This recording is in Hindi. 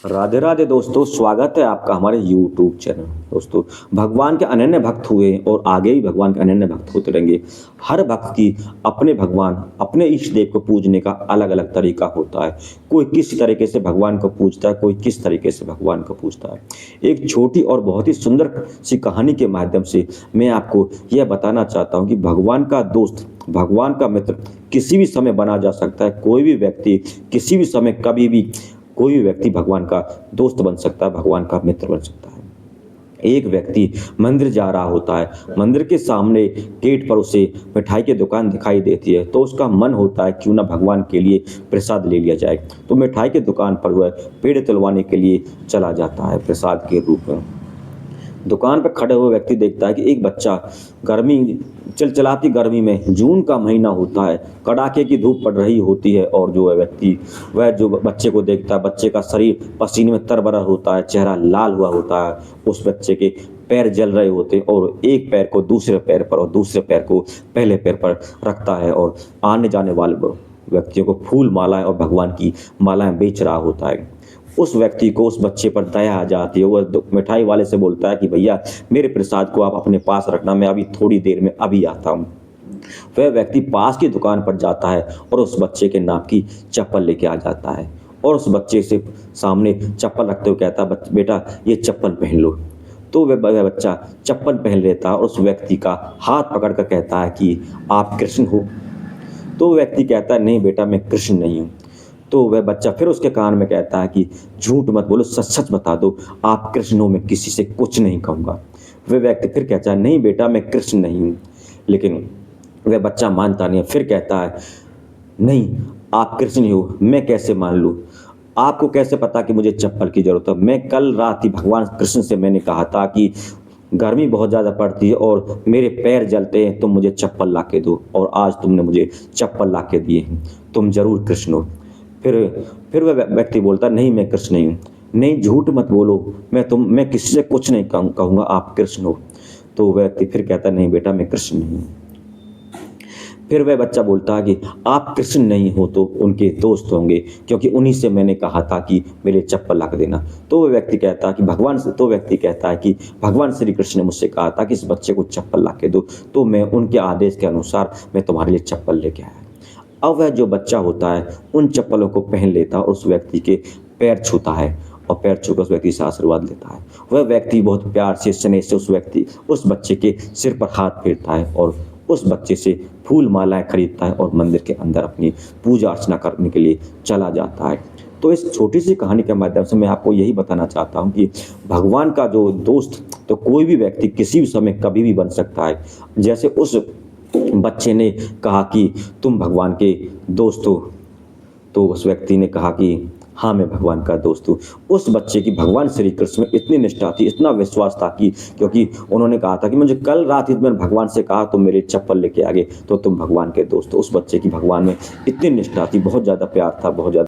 राधे राधे दोस्तों, स्वागत है आपका हमारे YouTube चैनल। दोस्तों, भगवान के अनन्य भक्त हुए और आगे भी भगवान के अनन्य भक्त होते रहेंगे। हर भक्त की अपने भगवान, अपने इष्ट देव को पूजने का अलग अलग तरीका होता है। कोई किस तरीके से भगवान को पूजता है, कोई किस तरीके से भगवान को पूजता है। एक छोटी और बहुत ही सुंदर सी कहानी के माध्यम से मैं आपको यह बताना चाहता हूँ कि भगवान का दोस्त, भगवान का मित्र किसी भी समय बना जा सकता है। कोई भी व्यक्ति किसी भी समय, कभी भी कोई भी व्यक्ति भगवान का दोस्त बन सकता है, भगवान का मित्र बन सकता है। एक व्यक्ति मंदिर जा रहा होता है, मंदिर के सामने गेट पर उसे मिठाई की दुकान दिखाई देती है, तो उसका मन होता है क्यों ना भगवान के लिए प्रसाद ले लिया जाए। तो मिठाई की दुकान पर वह पेड़ तुलवाने के लिए चला जाता है प्रसाद के रूप में। दुकान पर खड़े हुए व्यक्ति देखता है कि एक बच्चा गर्मी, चिलचिलाती गर्मी में, जून का महीना होता है, कड़ाके की धूप पड़ रही होती है, और जो है व्यक्ति, वह जो बच्चे को देखता है, बच्चे का शरीर पसीने में तरबरा होता है, चेहरा लाल हुआ होता है, उस बच्चे के पैर जल रहे होते हैं, और एक पैर को दूसरे पैर पर और दूसरे पैर को पहले पैर पर रखता है और आने जाने वाले व्यक्तियों को फूल मालाएं और भगवान की मालाएं बेच रहा होता है। उस व्यक्ति को, उस बच्चे पर दया आ जाती है। वह मिठाई वाले से बोलता है कि भैया, मेरे प्रसाद को आप अपने पास रखना, मैं अभी थोड़ी देर में अभी आता हूँ। वह व्यक्ति पास की दुकान पर जाता है और उस बच्चे के नाप की चप्पल लेके आ जाता है, और उस बच्चे से सामने चप्पल रखते हुए कहता है, बेटा ये चप्पल पहन लो। तो वह बच्चा चप्पल पहन लेता है और उस व्यक्ति का हाथ पकड़ कर कहता है कि आप कृष्ण हो। तो व्यक्ति कहता है, नहीं बेटा, मैं कृष्ण नहीं हूँ। तो वह बच्चा फिर उसके कान में कहता है कि झूठ मत बोलो, सच सच बता दो, आप कृष्ण हो, मैं किसी से कुछ नहीं कहूँगा। वह व्यक्ति फिर कहता है, नहीं बेटा, मैं कृष्ण नहीं हूँ। लेकिन वह बच्चा मानता नहीं है, फिर कहता है, नहीं आप कृष्ण ही हो, मैं कैसे मान लूँ, आपको कैसे पता कि मुझे चप्पल की ज़रूरत है। मैं कल रात ही भगवान कृष्ण से मैंने कहा था कि गर्मी बहुत ज़्यादा पड़ती है और मेरे पैर जलते हैं, तुम मुझे चप्पल ला के दो, और आज तुमने मुझे चप्पल ला के दिए हैं, तुम जरूर कृष्ण हो। फिर वह व्यक्ति बोलता, नहीं मैं कृष्ण नहीं हूँ। नहीं, झूठ मत बोलो, मैं किसी से कुछ नहीं कहूँगा, आप कृष्ण हो। तो वह व्यक्ति फिर कहता, नहीं बेटा, मैं कृष्ण नहीं हूँ। फिर वह बच्चा बोलता है कि आप कृष्ण नहीं हो तो उनके दोस्त होंगे, क्योंकि उन्हीं से मैंने कहा था कि मेरे चप्पल ला के देना। तो वह व्यक्ति कहता है कि भगवान श्री कृष्ण ने मुझसे कहा था कि इस बच्चे को चप्पल ला के दो, तो मैं उनके आदेश के अनुसार मैं तुम्हारे लिए चप्पल लेके आया। अब वह जो बच्चा होता है उन चप्पलों को पहन लेता है और उस व्यक्ति के पैर छूता है, और पैर छूकर उस व्यक्ति से आशीर्वाद लेता है। वह व्यक्ति बहुत प्यार से, स्नेह से उस बच्चे के सिर पर हाथ फेरता है और उस बच्चे से फूल मालाएं खरीदता है और मंदिर के अंदर अपनी पूजा अर्चना करने के लिए चला जाता है। तो इस छोटी सी कहानी के माध्यम से मैं आपको यही बताना चाहता हूँ कि भगवान का जो दोस्त तो कोई भी व्यक्ति किसी भी समय कभी भी बन सकता है। जैसे उस बच्चे ने कहा कि तुम भगवान के दोस्त हो, तो उस व्यक्ति ने कहा कि हाँ, मैं भगवान का दोस्त हूँ। उस बच्चे की भगवान श्री कृष्ण में इतनी निष्ठा थी, इतना विश्वास था कि क्योंकि उन्होंने कहा था कि मुझे कल रात ही मैंने भगवान से कहा, तुम मेरे चप्पल लेके आ गए, तो तुम भगवान के दोस्त हो। उस बच्चे की भगवान में इतनी निष्ठा थी, बहुत ज़्यादा प्यार था, बहुत ज़्यादा